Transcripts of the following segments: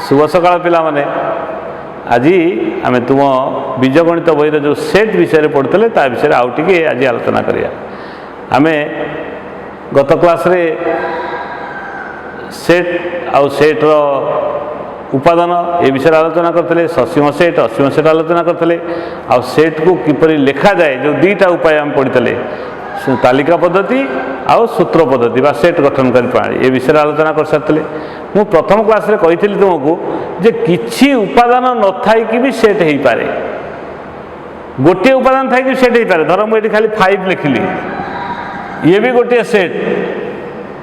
शुभ सकाळ पिला माने आज आम तुम बीजगणित बही जो सेट विषय पढ़ुते ता विषय आउ टे आज आलोचना करिया। आम गत क्लास रे सेट आउ सेट रो उपादान ए विषय आलोचना करते ससीम सेट असीम सेट आलोचना करते आउ सेट को किपरि लिखा जाए जो दुईटा उपाय आम पढ़ी तालिका पद्धति आउ सूत्र पद्धति बा सेट गठन कर प्रणाली ए विषय आलोचना कर सारे। मु प्रथम क्लास रे कही तुमको जे किछि उपादान न थाई कि भी सेट हो पारे, गोटे उपादान थाई कि सेट हो पारे। धर मुझे खाली 5 लिखिली ये भी गोटे सेट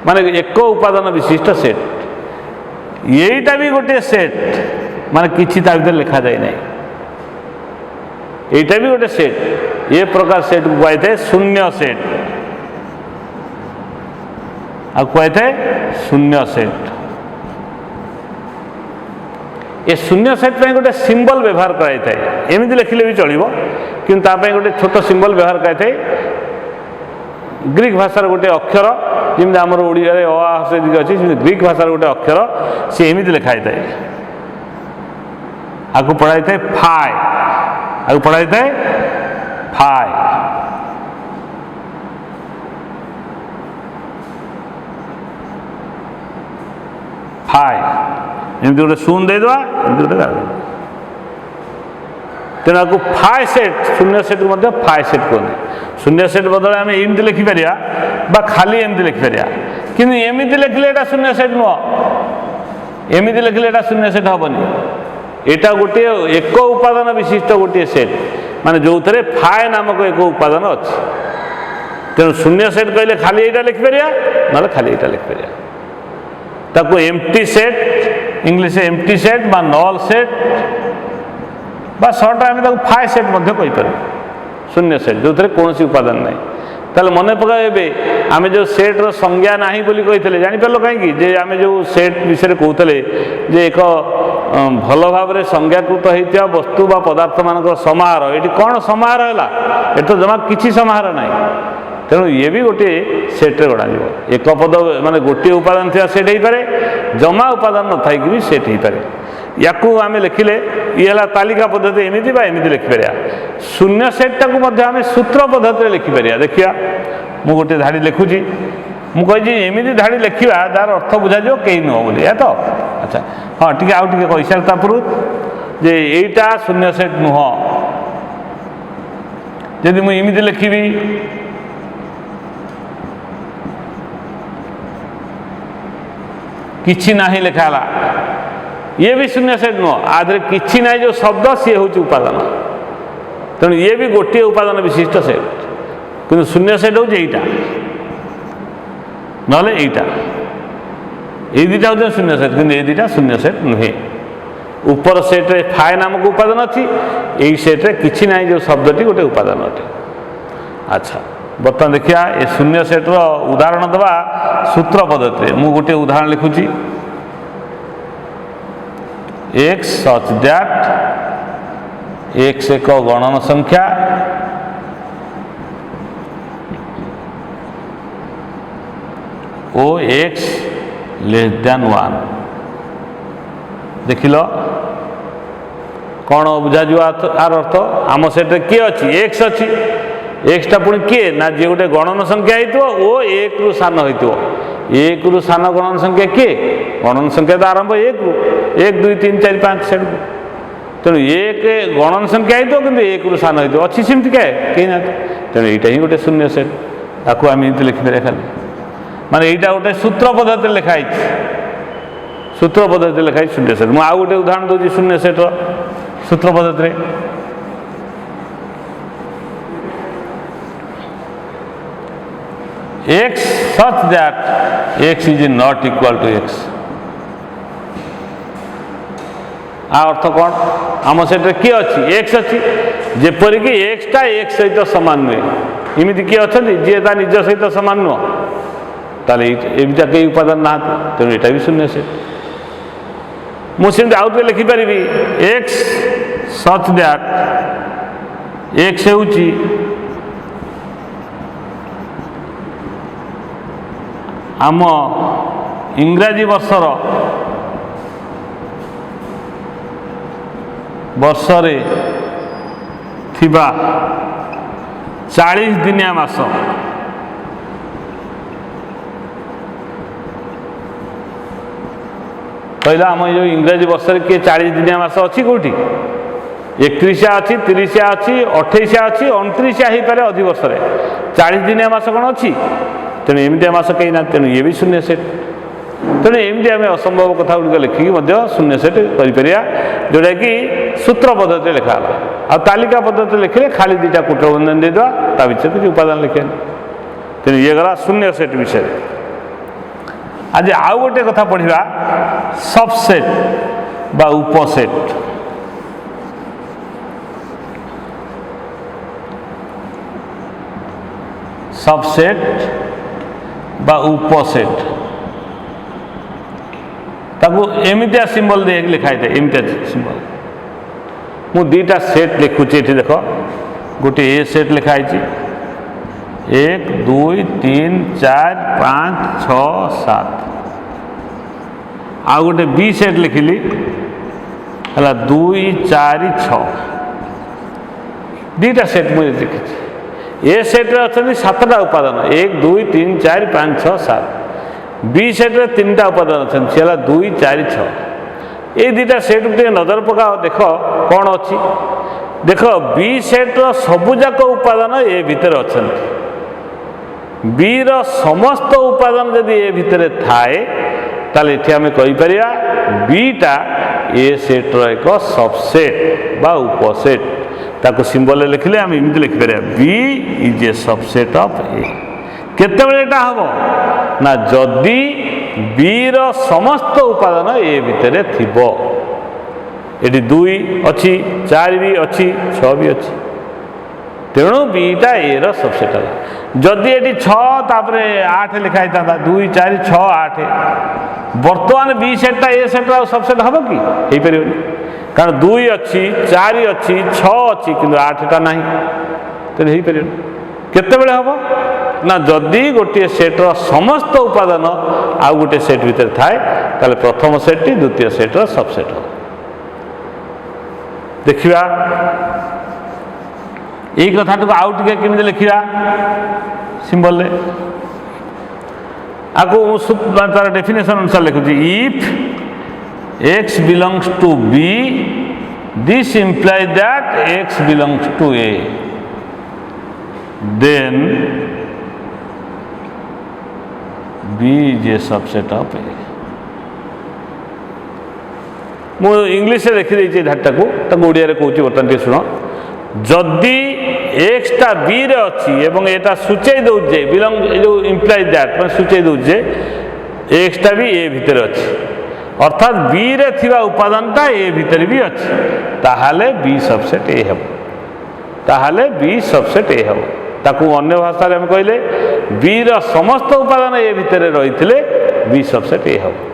माने एक उपादान विशिष्ट सेट, यहीटा भी गोटे सेट माने किछि ता भीतर लिखा जाए ना, यहीटा भी गोटे सेट। ये प्रकार सेट को कहते शून्य सेट आ कहते शून्य सेट। ये शून्य सेट पे गोटे सिंबल व्यवहार कराई थाए, एमती लिखिले भी चलिबो किंतु तापे गोटे छोट सिंबल व्यवहार कराई थाए। ग्रीक भाषार गोटे अक्षर जमी आमर ओडिया रे अ आ से अच्छी ग्रीक भाषार गोटे अक्षर सी एमती लिखाई थाए, आकु पढ़ाई थाए फाय, आकु पढ़ाई थाए फाय। फाय एमती गोटे शून्य दे दवा एमती गोटे तेना को फाय सेट शून्य सेट को फाय सेट कहते। शून्य सेट बदल आम एमती लिखिपर बा खाली एमती लिखिपर कि एमती लिखले एटा शून्य सेट नुह, एमती लिखले एटा शून्य सेट हेनी। एटा गोटे एक उपादान विशिष्ट गोटे सेट माने जो थे फाय नामक एक उपादान अच्छी। तेणु शून्य सेट कहले खाली एटा लिखिपर ना खाली एटा लिखिपर। ताको empty set English empty set बा नल सेट बा सर्ट आम फाय सेट कहीपर। शून्य सेट जो थे कौन उपादान ना ताल मन पका आम जो सेट्र संज्ञा ना बोली कही जापर कहीं जे आम जो सेट विषय कहते जे एक भल भाव में संज्ञाकृत होता वस्तु बा पदार्थ मान समाहार। ये कौन समाहार है, ये तो जमा किसी समाहार ना। तेणु ये भी गोटे सेट्रे गणा एक पद माने गोटे उपादान थी सेट हो पारे, जमा उपादान न थी भी सेट हो पारे। या आम लिखिले ये है तालिका पद्धति एमती एमती लिखिपर। शून्य सेटा को आम सूत्र पद्धति लिखिपर। देखिए मु गोटे धाड़ी लिखुची मुझे एमती धाड़ी लिखा तार अर्थ बुझा जो कहीं नुह बोली या तो अच्छा हाँ टी आउ टे कही सारे पूर्व जे यहीटा शून्य सेट नुह। जदि मुझे एमती लिखी किछि नाही लिखाला ये भी शून्य सेट नुह, आधे किछि ना जो शब्द सी हूँ उपादान। तेणु ये भी गोटे उपादान विशिष्ट सेट कि शून्य सेट हूँ यहीटा ना यहीटा ये दुटा हूँ शून्य सेट कि दुटा शून्य सेट नुहे। ऊपर सेट्रे फाय नामक उपादान अच्छी, यही सेट्रे किछि ना जो शब्दटी गोटे उपादान अटे। अच्छा बर्तमान देखिया ये शून्य सेट्र उदाहरण दवा सूत्र पद्धति। मु गोटे उदाहरण लिखुची x such that x एक गणन संख्या ओ x लेस देन 1। देख लो कौन बुझा आर अर्थ आम सेट्रे किए अच्छी x अच्छी, एक्सटा पुणी किए ना जी गोटे गणन संख्या हो ओ 1 रु सान हो 1 रु सान गणन संख्या किए गणन संख्या तो आरंभ 1 रु 1 2 3 4 5 सेट को। तेणु 1 गणन संख्या हो कि 1 रु सान हो अच्छी सेमती क्या कहीं ना। तेणु यहाँ ही गोटे शून्य सेट आपको आम एमती लिखिपर खाली माने यहाँ गोटे सूत्र पद्धति लिखाई, सूत्र पद्धति लिखाई शून्य सेट। मुझे आउ गोटे उदाहरण दूसरी शून्य सेट्र सूत्र पद्धति। x such that x is not equal to x। आ अर्थ कौन आम सेट्रे किए अच्छी x अच्छी जेपरिक एक्सटा x सहित सामान नुहे। इमिति किए अच्छा जी ता निज सहित सामान नुह ताले एमती कई उपादान ना। तेणु यहाँ भी शून्य सेट। मुझे आउ टे लिखिपारि x such that x होउची आम इंग्राजी वर्षर ବର୍ଷରେ ଥିବା 40 ଦିନିଆ ମାସ କହିଲା ଆମ ଯେଉଁ ଇଂରାଜୀ ବର୍ଷରେ କିଏ 40 ଦିନିଆ ମାସ ଅଛି କେଉଁଠି? 31 ଅଛି, 30 ଅଛି, 28 ଅଛି, 29 ହେଇପାରେ ଅଧିବର୍ଷରେ। 40 ଦିନିଆ ମାସ କ'ଣ ଅଛି? ତେଣୁ ଏମିତିଆ ମାସ କେହି ନା, ତେଣୁ ଇଏ ବି ଶୂନ୍ୟ ସେଟ୍। ତେଣୁ ଏମିତି ଆମେ ଅସମ୍ଭବ କଥା ଗୁଡ଼ିକ ଲେଖିକି ମଧ୍ୟ ଶୂନ୍ୟ ସେଟ୍ କରିପାରିବା, ଯେଉଁଟାକି ସୂତ୍ର ପଦ୍ଧତିରେ ଲେଖା ହେଲା। ଆଉ ତାଲିକା ପଦ୍ଧତିରେ ଲେଖିଲେ ଖାଲି ଦୁଇଟା କୁଟବନ୍ଧନ ଦେଇଦେବା, ତା ଭିତରେ କିଛି ଉପାଦାନ ଲେଖିବା। ତେଣୁ ଇଏ ଗଲା ଶୂନ୍ୟ ସେଟ୍ ବିଷୟରେ। ଆଜି ଆଉ ଗୋଟେ କଥା ପଢ଼ିବା, ସବସେଟ୍ ବା ଉପସେଟ୍। सबसेट बा उपसेट ताकू एमितिया सिंबल दे लिखाई था, एमितिया सिंबल। मु दीटा सेट लिखुची, ये देख गोटे ए सेट लिखाई 1 2 3 4 5 6 7। आ गोटे बी सेट लिखिली है 2 4 6। दीटा सेट मुझे लिखी। ए सेट्रे अच्छा 7टा उपादान 1 2 3 4 5 6 7। बी सेट्रे 3टा उपादान अच्छा 2 4 6। ये दुटा सेट टे नजर पकाओ, देख कौन अच्छी। देख बी सेट्र सबुजाक उपादान ए भितर अच्छा। बी रो समस्त उपादान जदि ए भितर थाए ताले इठी आमे कहि परिया बीटा ए सेट्र एक सबसेट बा उपसेट। ताको सिंबल लिखिले आम इमिति लिखि परिया B is a subset of A. केतेबेले एटा हबो ना जदि बी रो समस्त उपादान ए भितरे थिबो। एटी 2 अछि 4 भी अछि 6 भी अछि, तेणु बीटा ए रो सबसेट है। जदि एटी 6 तापरे 8 लिखाई था 2 4 6 8, वर्तमान बी सेट्टा ए सेट्टा सबसेट हबो कि हेई परिबो? कारण 2 अच्छी 4 अच्छी 6 अच्छी किंतु 8टा नहीं, तो हेई परिबो। केतेबेले हबो ना जदि गोटे सेट्र समस्त उपादान आउ गोटे सेट भितर थाए ताले प्रथम सेट द्वितीय सेट्र सबसेट हो। देखिबा यही कथा आउ टिके केमिति लिखिबा सिंबल ले। आको तार डेफिनेशन अनुसार लिखुची if x belongs to b this implies that x belongs to a, then b is a subset of a। मु इंग्लिश लिखी देती धाटा को ओडिया कहूँ बर्तमान टे शुण। जदि एक्स टा बी रे अच्छी एवं एटा सूचई दौजे बिलंग जो इम्प्लाइज दैट मैं सूचई दौजे एक्स टा भी ए भितर अच्छी, अर्थात बी रे थिबा उपादानटा ए भितर भी अच्छी, ताहाले बी सबसेट ए हेबो। ताहाले बी सबसेट ए हेबो। ताकू अन्य भाषा रे हम कहले बी रो समस्त उपादान ए भितर रहिथिले बी सबसेट ए हेबो।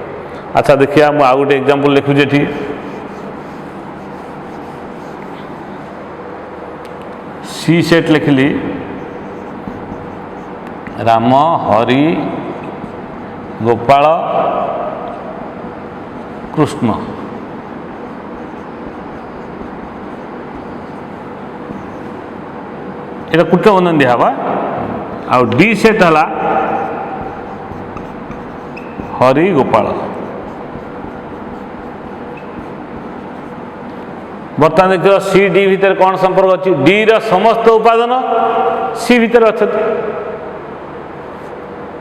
अच्छा देखिए मु आ गोटे एग्जांपल लिखु जे ठीक सी सेट लिखली राम हरि गोपाल कृष्ण। ये कुटबंधन दिहबा। आ डी सेट है हरि गोपाल। बर्तमान देखिए सी डी भितर कौन संपर्क अच्छी? डी रो समस्त उपादान सी भितर अच्छा।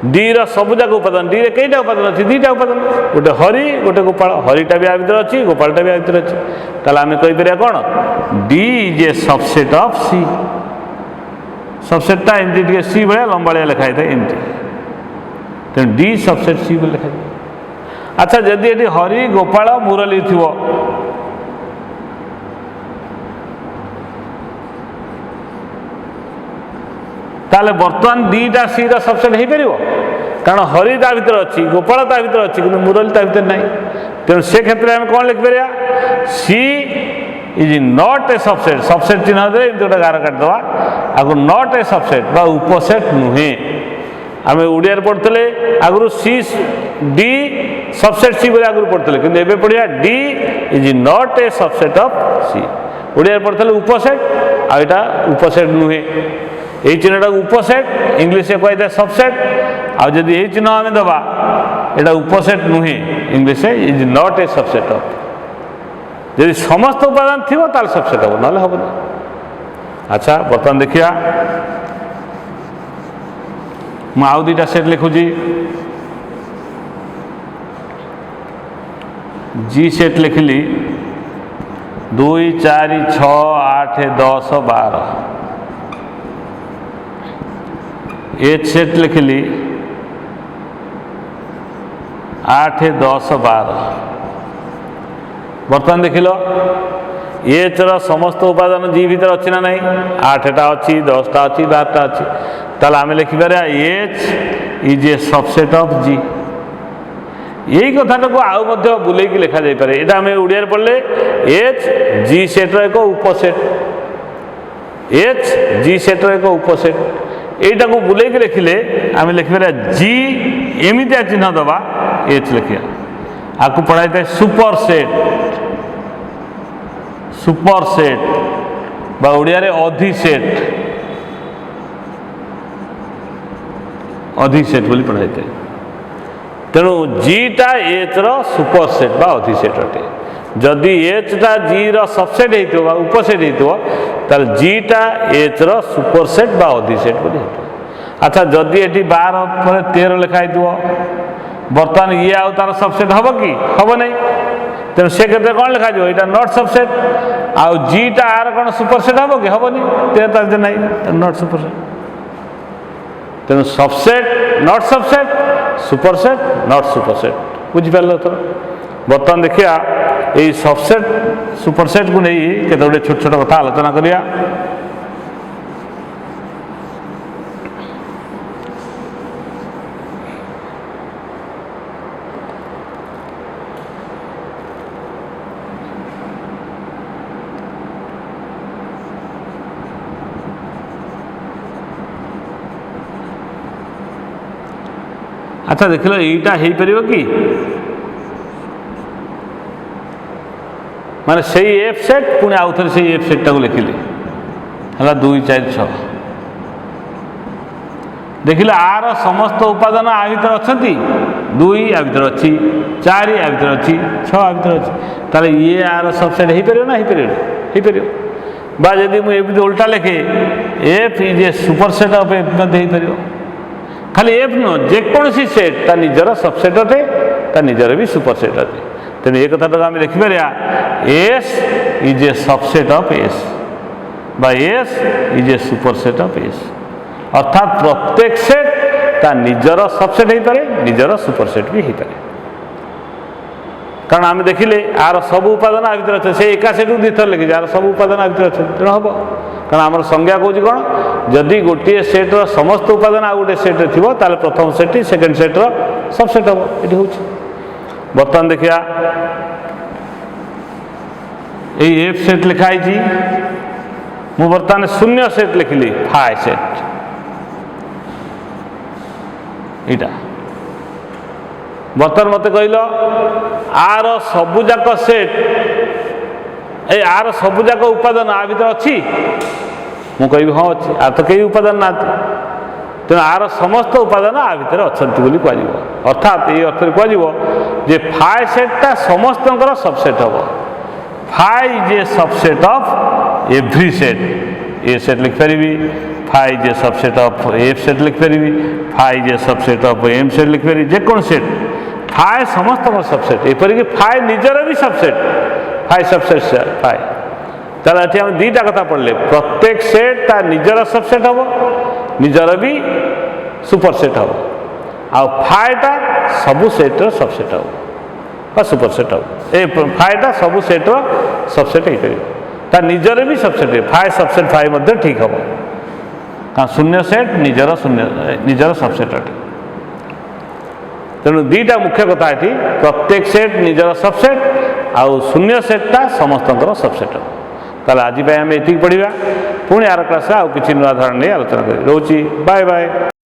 डी रो सबुजाक उपादान डी रे कईटा उपादान अच्छी? 2टा उपादान, गोटे हरि गोटे गोपाल। हरिटा भी आ भितर अच्छी, गोपालटा भी आ भितर अच्छी। ताले आमे कहि परिया कोन D is a subset of C. सबसेटटा एमती टिके सी भलिया लंबालिया लिखाई था एमती, तेणु डी सबसेट सी बोली लिखाई। अच्छा जदि ये हरि गोपाल मुरली थी ताले बर्तमान 2टा सी रा सबसेट हो पार, कारण हरि ता भीतर अच्छी गोपाल ता भीतर अच्छी कि मुरली ता भीतर नहीं। तेणु से क्षेत्र में कौन लिखिपर C is not a subset. Subset चिन्ह दे गोटे गार काटिदेवा। आपको नॉट ए सबसेट बा उपसेट नुहे। आम ओडिया पढ़ुले आगु सी डी सबसेट सी बोली आगु पढ़ुले कि एबे पढ़िया D is not a subset of C. Odia पढ़ुले उपसेट आईटा उपसेट नुहे यही चिन्हटा उपसेट इंग्लीश कही सबसेट आदि यही चिन्ह आम दबा यहाँ उपसेट नुहे English is not a subset of यदि समस्त उपादान थी ताल सबसेट हम ना हम। अच्छा बर्तमान देखिया मु आउ दुईटा सेट लिखुची जी सेट लिखिली 2 4 6 8 10 12 एच सेट लिखिली 8 10 12 बर्तमान देख लो एच रो समस्त उपादान जी भीतर अच्छी ना नहीं 8टा अच्छी 10टा अच्छी 12टा अच्छी ताल आम लिखिपर H is a subset of G. यही कथाटा को आउ बुले लिखा जाए पारे यहाँ आम ओडिया पढ़ले एच जी सेट्र एक उपसेट एच जी सेट्र एक उपसेट यहीटा को बुले लिखिले आम लिखिपर जी एमती चिन्ह दबा एच लिखिया आपको पढ़ाई था सुपर सेट सुपर सेट बा ओडिया रे अधि सेट अधि सेट बोली पढ़ाई थे तेणु जीटा एच रो सुपर सेट बा अधि सेट अटे जदि एच टा जी रो सबसेट होइतो बा उपसेट होइतो तार जीटा एच रो सुपर सेट बा अधि सेट बोली होइतो। अच्छा जदि एटी 12 पर 13 लिखा होइतो बर्तमान ये आउ तार सबसेट हम कि हम नहीं तेणु से क्षेत्र कौन लिखा जो यहाँ नॉट सबसेट आउ जीटा आर कौन सुपरसेट हम कि हेनी तेरे ना नॉट सुपरसेट तेणु subset not subset superset not superset बुझिपार तो बर्तमान देखिया यही सबसेट सुपरसेट को नहीं केते गोटे छोट छोट कथा आलोचना करिया। अच्छा देख लो यहीटा हो पार कि माने से एफ सेट पुणी आउ थे से एफ सेटा को लिखिली है 2 4 6 देखिले आर समस्त उपादान आ भर अच्छा 2 आ भर अच्छी 4 आ भर अच्छी 6 आ भर अच्छी ताले ये आर सबसेट हो पार ना हो पार बा जदि मुझे उल्टा लिखे F is a superset of F हो पार खाली एफ नुह जेकोसी सेट ता निजर सबसेट अटे ता निजर भी सुपरसेट अटे तेणु ये कथा आम लिखिपर S is a subset of S बा S is a superset of S अर्थात प्रत्येक सेट ता निजर सबसेट हो पारे निजर सुपरसेट भी हो पारे कारण आम देखिले आर सब उपादान आ भर अच्छे से एका सेट दी थर लिखी आर सब उपादान आ भर अच्छे तेणु हम कारण आम संज्ञा कौन कौन जदि गोटे सेट्र समस्त उपादान आ गोटे सेट्रे थी प्रथम सेट सेकेंड सेट्र सबसेट हम ये हूँ। बर्तमान देखिया यही एफ सेट लिखाई मु बर्तमान शून्य सेट लिखिली फाइ सेट यहाँ बर्तमान मत कहल आर सबुजाक सेट आर सबुजाक उपादान आ भर अच्छी मु कह हाँ अच्छी आर तो कई उपादान ना तेणु आर समस्त उपादान आ भर अच्छा कह अर्थात ये अर्थ कह फाइ सेटा समस्त सबसेट हम phi is a subset of every set A set लिखिपारि phi is a subset of F set लिखिपारि phi is a subset of M set लिखिपारि जेकोन सेट फाइ समस्त सबसेट एपरिक फाइ निजर भी सबसेट फाइ सबसेट फाइ ताले ये आम दुईटा कथा पढ़ले प्रत्येक सेट ता निजर सबसेट हम निजर भी सुपरसेट हम आ फाइटा सबु सेट्र सबसेट हम सुपरसेट हम ए फाइटा सबु सेट्र सबसेट हो पार ता निजर भी सबसेट फाइ सबसेट फाइ मध्य ठीक हम कारण शून्य सेट निजर शून्य निजर सबसेट अटे तेणु दुईटा मुख्य कथा ये प्रत्येक सेट निजर सबसेट आउ शून्य सेटा समस्त सबसेट ताले आज आम ये पढ़ा पुणी आर क्लास आउ कि नुआ धारणा नहीं आलोचना करी रोची बाय बाय।